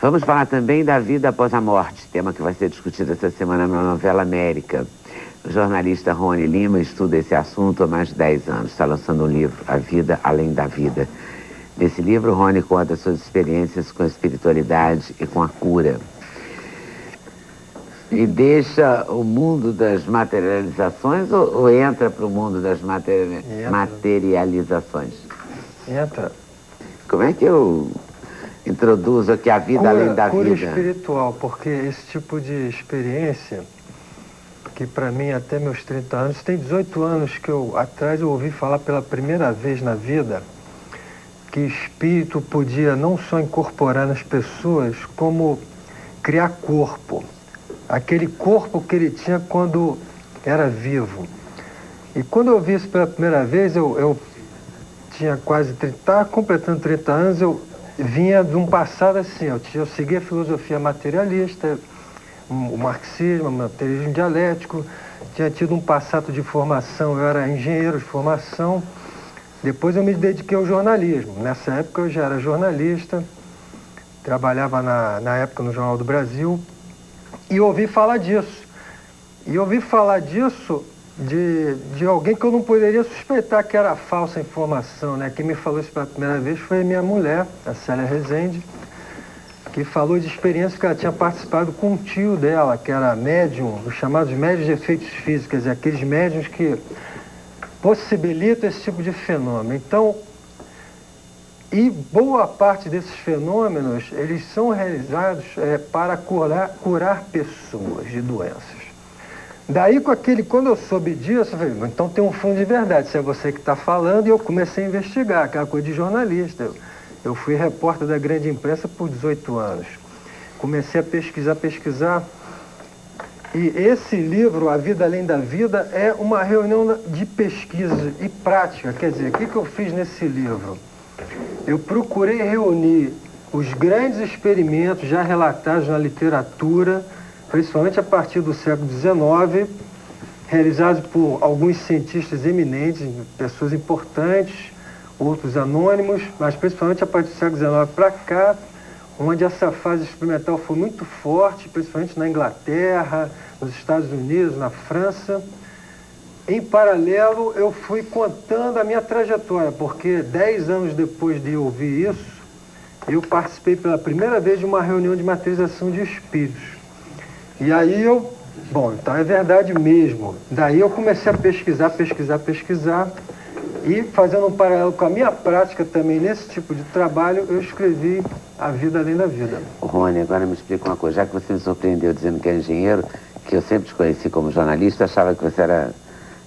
Vamos falar também da vida após a morte, tema que vai ser discutido essa semana na novela América. O jornalista Rony Lima estuda esse assunto há mais de 10 anos. Está lançando um livro, A Vida Além da Vida. Nesse livro, Rony conta suas experiências com a espiritualidade e com a cura. E deixa o mundo das materializações ou entra para o mundo das materializações? Entra. Como é que eu introduzo aqui a vida além da cura vida? Espiritual, porque esse tipo de experiência, que para mim até meus 30 anos, tem 18 anos que atrás eu ouvi falar pela primeira vez na vida que espírito podia não só incorporar nas pessoas, como criar corpo. Aquele corpo que ele tinha quando era vivo. E quando eu vi isso pela primeira vez, eu tinha quase 30, estava completando 30 anos, eu vinha de um passado assim, eu segui a filosofia materialista, o marxismo, o materialismo dialético, tinha tido um passado de formação, eu era engenheiro de formação, depois eu me dediquei ao jornalismo. Nessa época eu já era jornalista, trabalhava na época no Jornal do Brasil, e ouvi falar disso. E ouvi falar disso de alguém que eu não poderia suspeitar que era falsa informação, né? Quem me falou isso pela primeira vez foi a minha mulher, a Célia Rezende, que falou de experiências que ela tinha participado com um tio dela, que era médium, os chamados médiuns de efeitos físicos, aqueles médiuns que possibilitam esse tipo de fenômeno. Então, e boa parte desses fenômenos, eles são realizados para curar pessoas de doenças. Daí, quando eu soube disso, eu falei, então tem um fundo de verdade, se é você que está falando, e eu comecei a investigar, aquela coisa de jornalista. Eu fui repórter da grande imprensa por 18 anos. Comecei a pesquisar, e esse livro, A Vida Além da Vida, é uma reunião de pesquisa e prática. Quer dizer, o que eu fiz nesse livro? Eu procurei reunir os grandes experimentos já relatados na literatura, principalmente a partir do século XIX, realizados por alguns cientistas eminentes, pessoas importantes, outros anônimos, mas principalmente a partir do século XIX para cá, onde essa fase experimental foi muito forte, principalmente na Inglaterra, nos Estados Unidos, na França. Em paralelo, eu fui contando a minha trajetória, porque 10 anos depois de ouvir isso, eu participei pela primeira vez de uma reunião de materialização de espíritos. E aí bom, então é verdade mesmo. Daí eu comecei a pesquisar, e fazendo um paralelo com a minha prática também nesse tipo de trabalho, eu escrevi A Vida Além da Vida. Rony, agora me explica uma coisa, já que você me surpreendeu dizendo que é engenheiro, que eu sempre te conheci como jornalista, achava que você era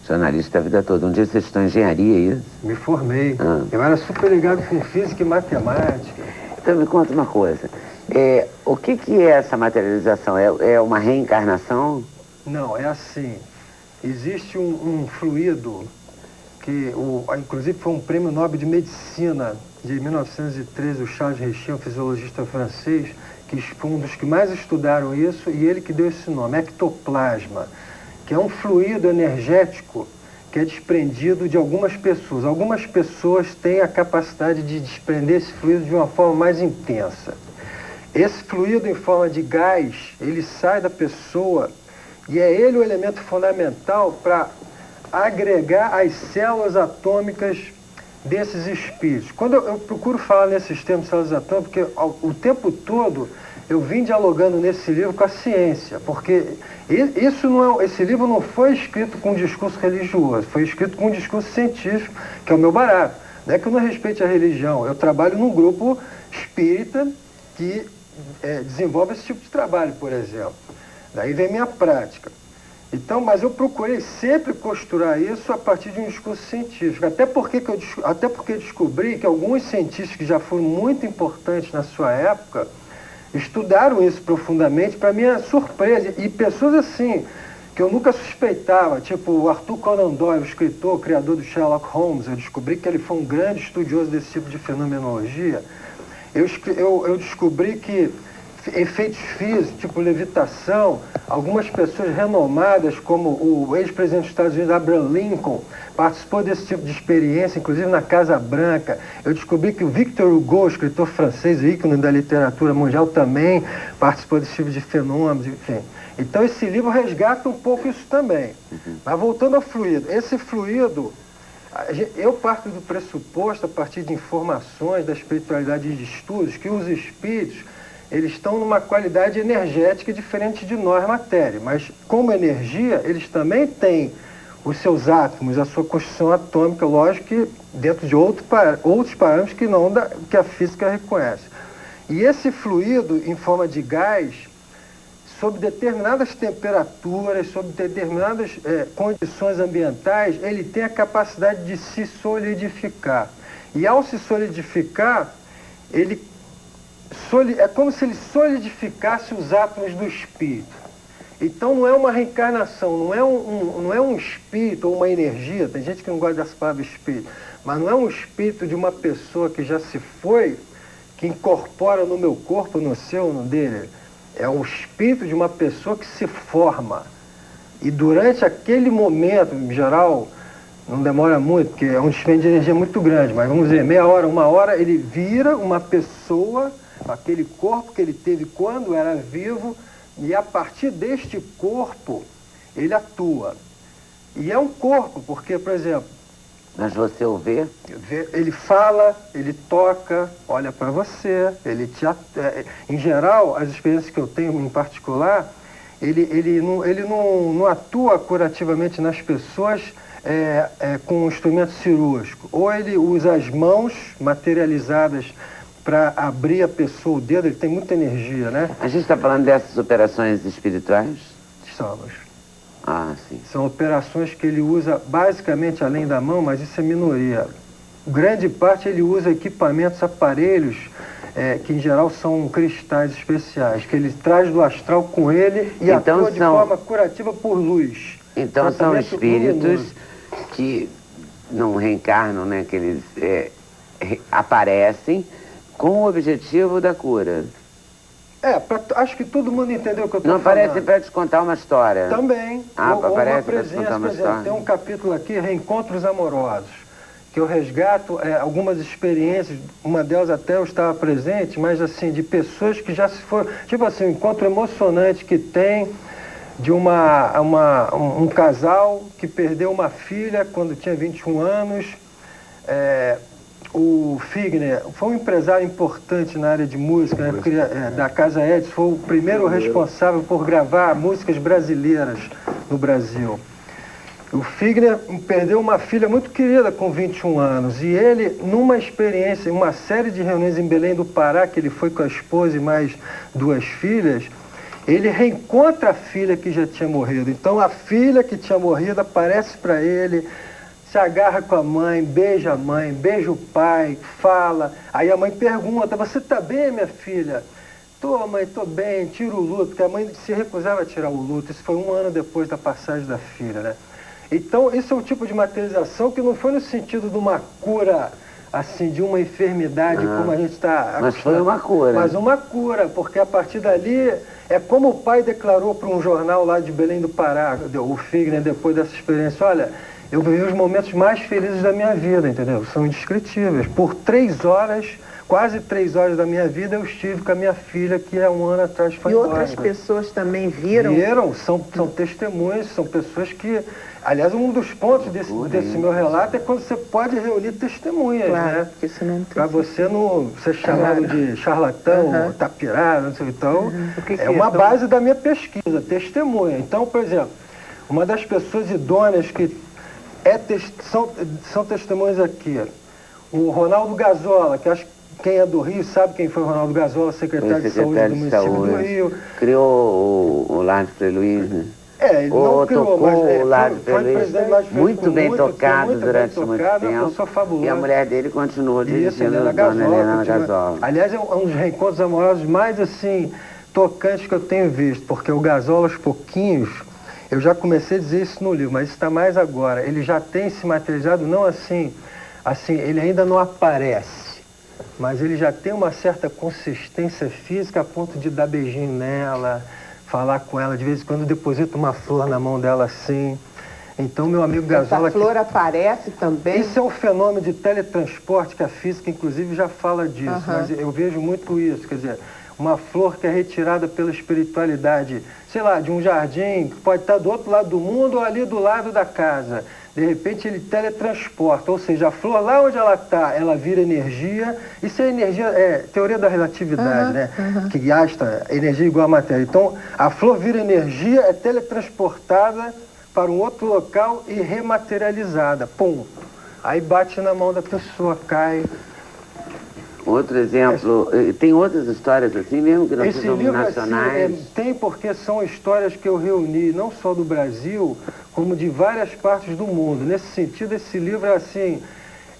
jornalista a vida toda. Um dia você estudou engenharia, isso? Me formei. Eu era super ligado com física e matemática. Então me conta uma coisa. O que é essa materialização? É uma reencarnação? Não, é assim. Existe um fluido que, inclusive, foi um prêmio Nobel de Medicina de 1913, o Charles Richet, um fisiologista francês, que foi um dos que mais estudaram isso, e ele que deu esse nome, ectoplasma, que é um fluido energético que é desprendido de algumas pessoas. Algumas pessoas têm a capacidade de desprender esse fluido de uma forma mais intensa. Esse fluido em forma de gás, ele sai da pessoa e é ele o elemento fundamental para agregar as células atômicas desses espíritos. Quando eu procuro falar nesses termos células atômicas, porque o tempo todo eu vim dialogando nesse livro com a ciência, porque esse livro não foi escrito com um discurso religioso, foi escrito com um discurso científico, que é o meu barato. Não é que eu não respeite a religião, eu trabalho num grupo espírita que desenvolve esse tipo de trabalho, por exemplo. Daí vem minha prática. Então, mas eu procurei sempre costurar isso a partir de um discurso científico, até porque descobri que alguns cientistas que já foram muito importantes na sua época estudaram isso profundamente, para minha surpresa, e pessoas assim, que eu nunca suspeitava, tipo o Arthur Conan Doyle, o escritor, o criador do Sherlock Holmes. Eu descobri que ele foi um grande estudioso desse tipo de fenomenologia. Eu descobri que efeitos físicos, tipo levitação. Algumas pessoas renomadas, como o ex-presidente dos Estados Unidos, Abraham Lincoln, participou desse tipo de experiência, inclusive na Casa Branca. Eu descobri que o Victor Hugo, escritor francês, ícone da literatura mundial, também participou desse tipo de fenômenos, enfim. Então esse livro resgata um pouco isso também. Mas voltando ao fluido, esse fluido, eu parto do pressuposto, a partir de informações da espiritualidade e de estudos, que os espíritos, eles estão numa qualidade energética diferente de nós, matéria. Mas como energia, eles também têm os seus átomos, a sua constituição atômica, lógico que dentro de outros parâmetros que não que a física reconhece. E esse fluido em forma de gás, sob determinadas temperaturas, sob determinadas condições ambientais, ele tem a capacidade de se solidificar. E ao se solidificar, é como se ele solidificasse os átomos do espírito. Então não é uma reencarnação, não é um espírito ou uma energia, tem gente que não gosta dessa palavra espírito, mas não é um espírito de uma pessoa que já se foi, que incorpora no meu corpo, no seu, no dele. É o espírito de uma pessoa que se forma. E durante aquele momento, em geral, não demora muito, porque é um despende de energia muito grande, mas vamos dizer, meia hora, uma hora, ele vira uma pessoa, aquele corpo que ele teve quando era vivo, e a partir deste corpo, ele atua. E é um corpo, porque, por exemplo... Mas você o vê? Ele fala, ele toca, olha para você, em geral, as experiências que eu tenho em particular, ele não atua curativamente nas pessoas com um instrumento cirúrgico. Ou ele usa as mãos materializadas para abrir a pessoa, o dedo, ele tem muita energia, né? A gente está falando dessas operações espirituais? Estamos. Ah, sim. São operações que ele usa basicamente além da mão, mas isso é minoria. Grande parte ele usa equipamentos, aparelhos, que em geral são cristais especiais, que ele traz do astral com ele e então atua de forma curativa por luz. Então são espíritos que não reencarnam, né? Que eles aparecem com o objetivo da cura. Acho que todo mundo entendeu o que eu estou falando. Não aparecem para te contar uma história? Também. Aparece para te contar uma história? Tem um capítulo aqui, Reencontros Amorosos, que eu resgato algumas experiências, uma delas até eu estava presente, mas assim, de pessoas que já se foram... Tipo assim, um encontro emocionante que tem de um casal que perdeu uma filha quando tinha 21 anos. O Figner foi um empresário importante na área de música, né? Da Casa Edison, foi o primeiro responsável por gravar músicas brasileiras no Brasil. O Figner perdeu uma filha muito querida com 21 anos e ele, numa experiência, uma série de reuniões em Belém do Pará, que ele foi com a esposa e mais 2 filhas, ele reencontra a filha que já tinha morrido. Então a filha que tinha morrido aparece para ele, se agarra com a mãe, beija o pai, fala. Aí a mãe pergunta, você tá bem, minha filha? Tô, mãe, tô bem, tira o luto, porque a mãe se recusava a tirar o luto. Isso foi 1 ano depois da passagem da filha, né? Então, isso é um tipo de materialização que não foi no sentido de uma cura, assim, de uma enfermidade, como a gente está acostumado. Mas foi uma cura. Mas uma cura, porque a partir dali, é como o pai declarou para um jornal lá de Belém do Pará, o Figner, depois dessa experiência, olha... Eu vivi os momentos mais felizes da minha vida, entendeu? São indescritíveis. Por 3 horas, quase 3 horas da minha vida, eu estive com a minha filha, que há 1 ano atrás foi embora. E outras pessoas também viram? Viram, são testemunhas, são pessoas que... Aliás, um dos pontos desse meu relato é quando você pode reunir testemunhas, claro, né? Isso não tem. Para você não ser chamado de charlatão, tapirado, não sei. Então, é uma base da minha pesquisa, testemunha. Então, por exemplo, uma das pessoas idôneas que são testemunhas aqui. O Ronaldo Gazola, que acho que quem é do Rio sabe quem foi o Ronaldo Gazola, secretário de Saúde do município do Rio. Criou o Lar de Frei Luiz, né? Ele não criou, mas foi presidente Lar de Frei Luiz. Muito bem tocado durante muito tempo. Uma pessoa fabulosa. E a mulher dele continuou dirigindo a Dona Helena Gazola. Aliás, é um dos reencontros amorosos mais, assim, tocantes que eu tenho visto, porque o Gazola, aos pouquinhos... Eu já comecei a dizer isso no livro, mas está mais agora. Ele já tem se materializado, não assim, ele ainda não aparece. mas ele já tem uma certa consistência física a ponto de dar beijinho nela, falar com ela, de vez em quando deposita uma flor na mão dela assim. Então, meu amigo Gazola... Essa flor aparece também? Isso é um fenômeno de teletransporte, que a física, inclusive, já fala disso. Mas eu vejo muito isso, quer dizer, uma flor que é retirada pela espiritualidade, sei lá, de um jardim, que pode estar do outro lado do mundo ou ali do lado da casa. De repente, ele teletransporta, ou seja, a flor lá onde ela está, ela vira energia. Isso é energia, teoria da relatividade, né? Que Einstein, energia igual a matéria. Então, a flor vira energia, é teletransportada para um outro local e rematerializada. Pum! Aí bate na mão da pessoa, cai. Outro exemplo, tem outras histórias assim mesmo que não Esse sejam livro, nacionais? assim, tem porque são histórias que eu reuni, não só do Brasil, como de várias partes do mundo. Nesse sentido, esse livro assim,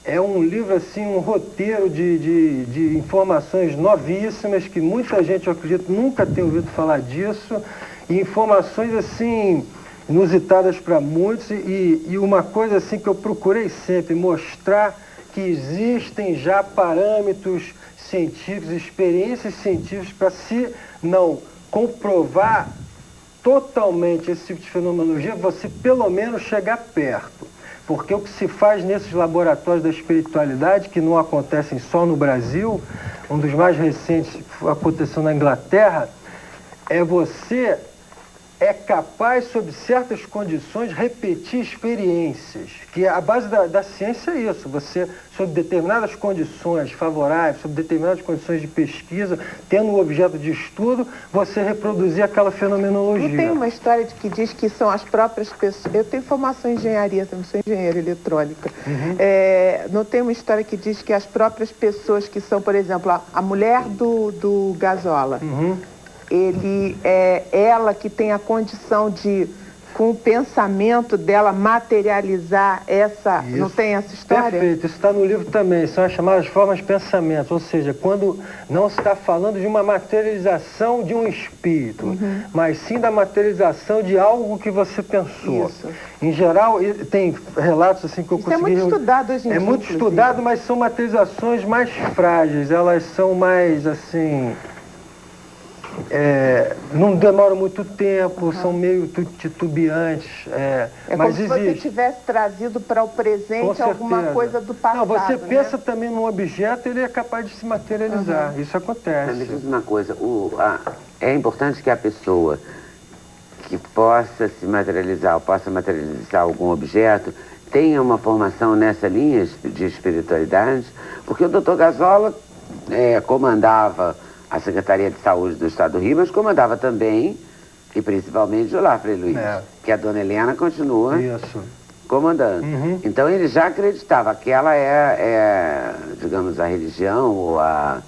é um livro, assim, um roteiro de informações novíssimas, que muita gente, eu acredito, nunca tem ouvido falar disso, e informações, assim, inusitadas para muitos, e uma coisa, assim, que eu procurei sempre mostrar que existem já parâmetros científicos, experiências científicas para, se não comprovar totalmente esse tipo de fenomenologia, você pelo menos chegar perto. Porque o que se faz nesses laboratórios da espiritualidade, que não acontecem só no Brasil, um dos mais recentes aconteceu na Inglaterra, você é capaz, sob certas condições, repetir experiências. Que a base da ciência é isso. Você, sob determinadas condições favoráveis, sob determinadas condições de pesquisa, tendo um objeto de estudo, você reproduzir aquela fenomenologia. Não tem uma história que diz que são as próprias pessoas... Eu tenho formação em engenharia, também sou engenheira eletrônica. Não tem uma história que diz que as próprias pessoas que são, por exemplo, a mulher do Gazola... Ele é ela que tem a condição de, com o pensamento dela, materializar essa... Isso. Não tem essa história? Perfeito, isso está no livro também, são as chamadas formas de pensamento, ou seja, quando não se está falando de uma materialização de um espírito, mas sim da materialização de algo que você pensou. Isso. Em geral, tem relatos assim que eu Isso consegui... é muito estudado hoje em dia, É muito inclusive. estudado, mas são materializações mais frágeis, elas são mais, assim... não demoram muito tempo, são meio titubeantes. Mas como se você tivesse trazido para o presente alguma coisa do passado. Não, você pensa também num objeto, ele é capaz de se materializar. Isso acontece. Mas me diz uma coisa, é importante que a pessoa que possa se materializar ou possa materializar algum objeto tenha uma formação nessa linha de espiritualidade, porque o Dr. Gazola comandava a Secretaria de Saúde do Estado do Rio, mas comandava também, e principalmente o Lar Frei Luiz, que a dona Helena continua comandando. Então ele já acreditava que ela digamos, a religião ou a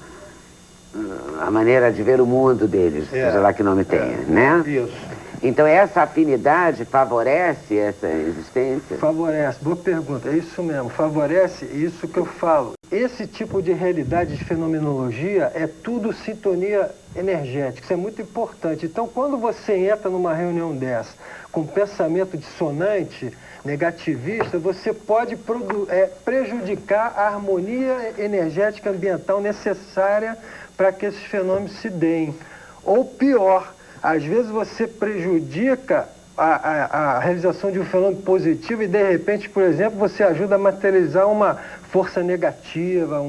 maneira de ver o mundo deles, seja lá que nome tenha, né? Isso. Então essa afinidade favorece essa existência? Favorece, boa pergunta, é isso mesmo, favorece isso que eu falo. Esse tipo de realidade de fenomenologia é tudo sintonia energética, isso é muito importante. Então quando você entra numa reunião dessa com pensamento dissonante, negativista, você pode prejudicar a harmonia energética ambiental necessária para que esses fenômenos se deem. Ou pior, às vezes você prejudica a realização de um fenômeno positivo e, de repente, por exemplo, você ajuda a materializar uma força negativa,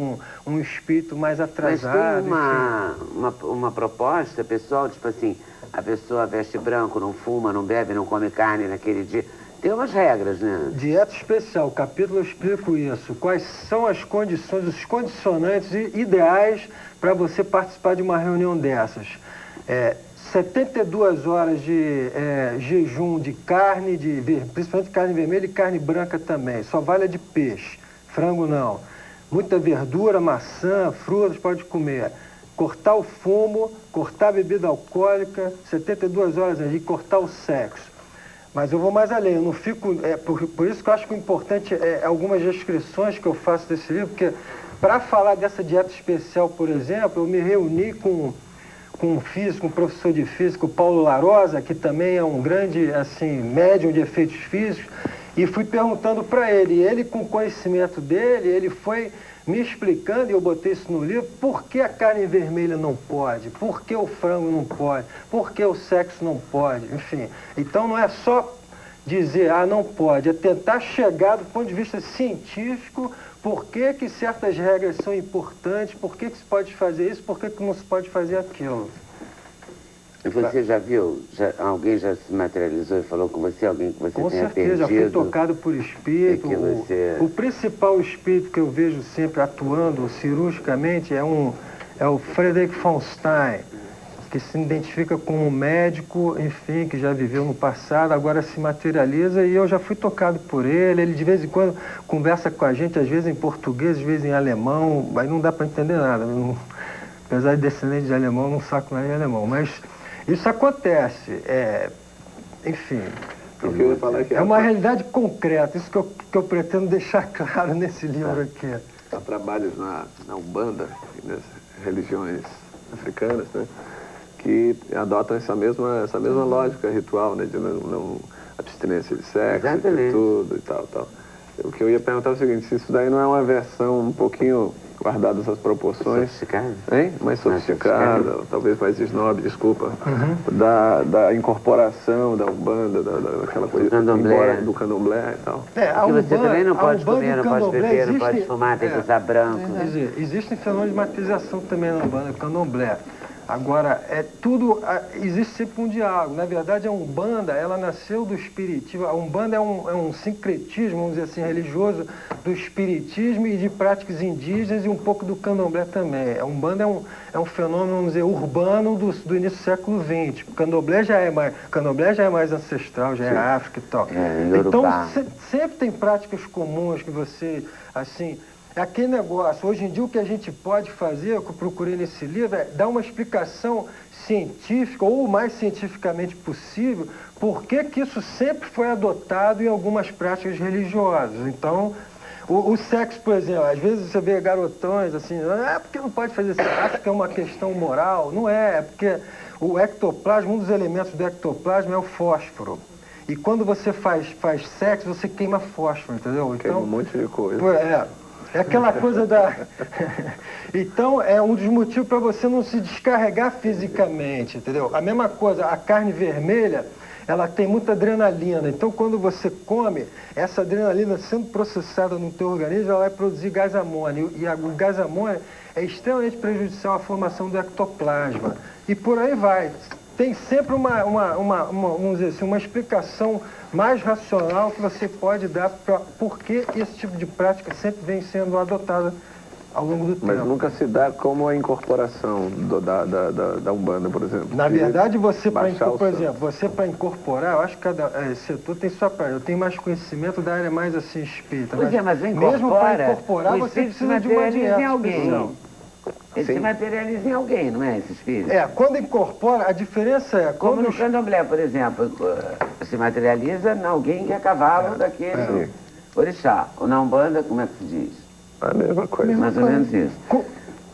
um espírito mais atrasado. Mas tem uma proposta pessoal, tipo assim, a pessoa veste branco, não fuma, não bebe, não come carne naquele dia. Tem umas regras, né? Dieta especial, capítulo eu explico isso. Quais são as condições, os condicionantes ideais para você participar de uma reunião dessas. 72 horas de jejum de carne, principalmente carne vermelha e carne branca também. Só vale a de peixe, frango não. Muita verdura, maçã, frutas, pode comer. Cortar o fumo, cortar a bebida alcoólica, 72 horas de cortar o sexo. Mas eu vou mais além, eu não fico... por isso que eu acho que o importante é algumas descrições que eu faço desse livro, porque para falar dessa dieta especial, por exemplo, eu me reuni com um físico, um professor de física, o Paulo Larosa, que também é um grande, assim, médium de efeitos físicos, e fui perguntando para ele. E ele, com o conhecimento dele, ele foi me explicando, e eu botei isso no livro, por que a carne vermelha não pode, por que o frango não pode, por que o sexo não pode, enfim. Então não é só dizer, não pode, é tentar chegar do ponto de vista científico, por que que certas regras são importantes, por que que se pode fazer isso, por que que não se pode fazer aquilo. E você já viu? Alguém já se materializou e falou com você? Alguém que você com tenha certeza, perdido? já fui tocado por espírito. O principal espírito que eu vejo sempre atuando cirurgicamente é o Frederick von Stein, que se identifica como um médico, enfim, que já viveu no passado, agora se materializa, e eu já fui tocado por ele. Ele de vez em quando conversa com a gente, às vezes em português, às vezes em alemão, mas não dá para entender nada. Apesar de descendente de alemão, eu não saco nada de alemão, mas isso acontece, enfim, O que eu ia falar é que é uma realidade concreta, isso que eu pretendo deixar claro nesse livro aqui. há trabalhos na Umbanda e nas religiões africanas, né, que adotam essa mesma lógica ritual, né, de não abstinência de sexo, de tudo e tal. O que eu ia perguntar é o seguinte, se isso daí não é uma versão um pouquinho guardadas as proporções, mais sofisticada, talvez mais snob, desculpa, da incorporação da Umbanda, daquela coisa do candomblé e tal. Porque você também não pode comer, não pode beber, não pode fumar, tem que usar branco. Quer dizer, existem fenômenos de materialização também na Umbanda, candomblé. Agora, existe sempre um diálogo. Na verdade, a Umbanda, ela nasceu do espiritismo. A Umbanda é um sincretismo, vamos dizer assim, religioso, do espiritismo e de práticas indígenas e um pouco do candomblé também. A Umbanda é um fenômeno, vamos dizer, urbano do início do século XX. O candomblé já é mais ancestral, já é África e tal. Então, sempre tem práticas comuns que você, assim... É aquele negócio, hoje em dia o que a gente pode fazer, que eu procurei nesse livro, é dar uma explicação científica, ou o mais cientificamente possível, por que que isso sempre foi adotado em algumas práticas religiosas. Então, o sexo, por exemplo, às vezes você vê garotões assim, porque não pode fazer sexo, acho que é uma questão moral. Não é porque o ectoplasma, um dos elementos do ectoplasma é o fósforo. E quando você faz sexo, você queima fósforo, entendeu? Então, queima um monte de coisa. É aquela coisa da... Então, é um dos motivos para você não se descarregar fisicamente, entendeu? A mesma coisa, a carne vermelha, ela tem muita adrenalina. Então, quando você come, essa adrenalina sendo processada no teu organismo, ela vai produzir gás amônio. E o gás amônio é extremamente prejudicial à formação do ectoplasma. E por aí vai. Tem sempre vamos dizer assim, uma explicação mais racional que você pode dar para por que esse tipo de prática sempre vem sendo adotada ao longo do tempo. Mas nunca se dá como a incorporação da Umbanda, por exemplo. Na verdade, você para incorporar, eu acho que cada setor tem sua prática. Eu tenho mais conhecimento da área mais assim espírita. Pois mas mesmo para incorporar, você precisa de uma dieta especial. Ele se materializa em alguém, não é, esse espírito? Quando incorpora, a diferença é... Como no candomblé, por exemplo, se materializa em alguém que é cavalo daquele orixá. Ou na Umbanda, como é que se diz? A mesma coisa. Mais ou menos isso.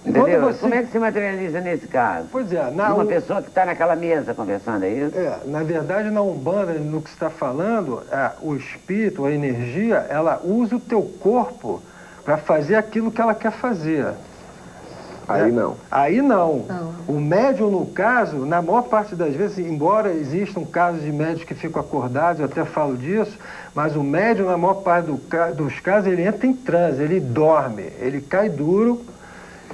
Entendeu? Como é que se materializa nesse caso? Pois é. Uma pessoa que está naquela mesa conversando, é isso? Na verdade, na Umbanda, no que você está falando, o espírito, a energia, ela usa o teu corpo para fazer aquilo que ela quer fazer. Aí não. Aí não. O médium, no caso, na maior parte das vezes, embora existam casos de médios que ficam acordados, eu até falo disso, mas o médium, na maior parte dos casos, ele entra em transe, ele dorme, ele cai duro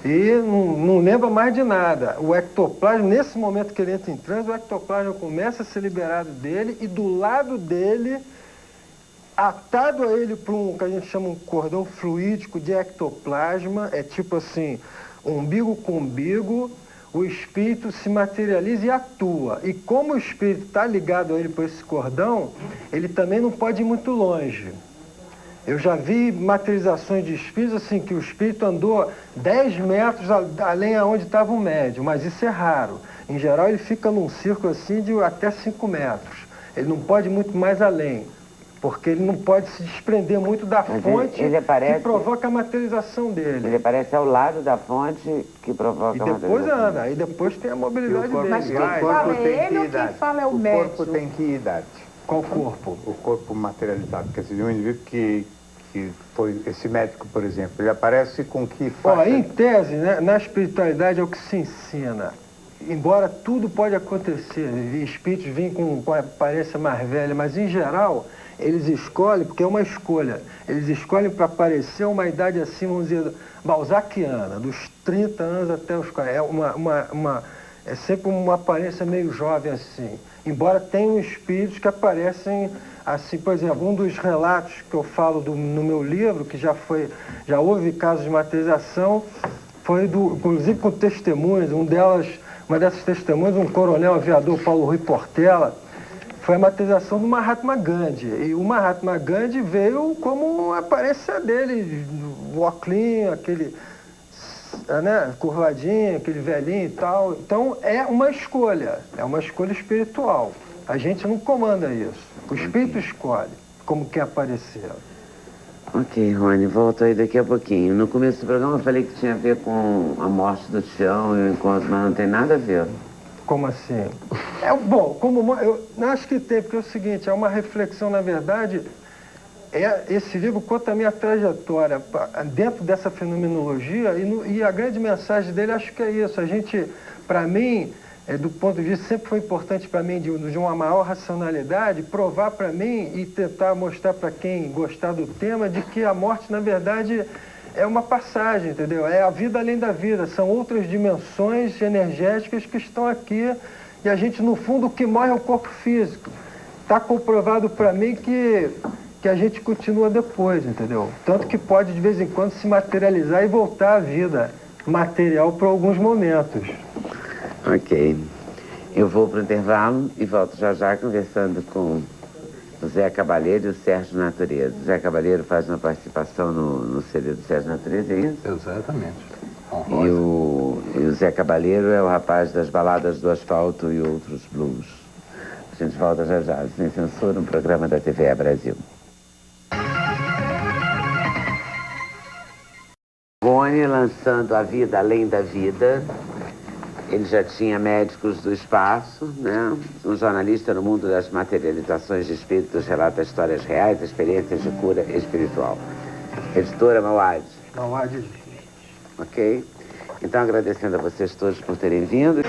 e não lembra mais de nada. O ectoplasma, nesse momento que ele entra em transe, o ectoplasma começa a ser liberado dele e do lado dele, atado a ele por um que a gente chama um cordão fluídico de ectoplasma, é tipo assim... umbigo com umbigo, o espírito se materializa e atua. E como o espírito está ligado a ele por esse cordão, ele também não pode ir muito longe. Eu já vi materializações de espíritos assim, que o espírito andou 10 metros além aonde estava o médium, mas isso é raro. Em geral, ele fica num círculo assim de até 5 metros. Ele não pode ir muito mais além. Porque ele não pode se desprender muito da fonte que provoca a materialização dele. Ele aparece ao lado da fonte que provoca a materialização. E depois anda, aí depois tem a mobilidade dele. Mas quem fala é ele ou quem fala é o médium? O corpo tem que idade? Qual corpo? O corpo materializado, quer dizer, um indivíduo que que foi esse médico, por exemplo? Ele aparece com que Ó, faixa? em tese, né, na espiritualidade é o que se ensina. Embora tudo pode acontecer, espíritos vêm com a aparência mais velha, mas em geral eles escolhem, porque é uma escolha, eles escolhem para aparecer uma idade assim, vamos dizer, balzaquiana, dos 30 anos até os 40. É sempre uma aparência meio jovem assim. Embora tenham espíritos que aparecem assim, por exemplo, um dos relatos que eu falo no meu livro, que já houve casos de materialização, foi inclusive com testemunhas, uma dessas testemunhas, um coronel aviador, Paulo Rui Portela, foi a materialização do Mahatma Gandhi. E o Mahatma Gandhi veio como a aparência dele, o óculos, aquele, né, curvadinho, aquele velhinho e tal. Então é uma escolha espiritual. A gente não comanda isso. O espírito escolhe como quer aparecer. Ok, Rony, volto aí daqui a pouquinho. No começo do programa eu falei que tinha a ver com a morte do Tião e o encontro, mas não tem nada a ver. Como assim? Bom, eu acho que tem, porque é o seguinte, é uma reflexão, na verdade, esse livro conta a minha trajetória dentro dessa fenomenologia e a grande mensagem dele acho que é isso. A gente, para mim, do ponto de vista, sempre foi importante para mim de uma maior racionalidade, provar para mim e tentar mostrar para quem gostar do tema de que a morte, na verdade, é uma passagem, entendeu? É a vida além da vida, são outras dimensões energéticas que estão aqui e a gente, no fundo, o que morre é o corpo físico. Está comprovado para mim que a gente continua depois, entendeu? Tanto que pode, de vez em quando, se materializar e voltar à vida material por alguns momentos. Ok. Eu vou para o intervalo e volto já já conversando com o Zé Cabaleiro e o Sérgio Natureza. O Zé Cabaleiro faz uma participação no CD do Sérgio Natureza, é isso? Exatamente. E o Zé Cabaleiro é o rapaz das baladas do asfalto e outros blues. A gente volta já já, sem censura, um programa da TVE Brasil. Rony lançando A Vida Além da Vida. Ele já tinha Médicos do Espaço, né? Um jornalista no mundo das materializações de espíritos relata histórias reais, experiências de cura espiritual. Editora Mauad. Mauad. Ok? Então, agradecendo a vocês todos por terem vindo.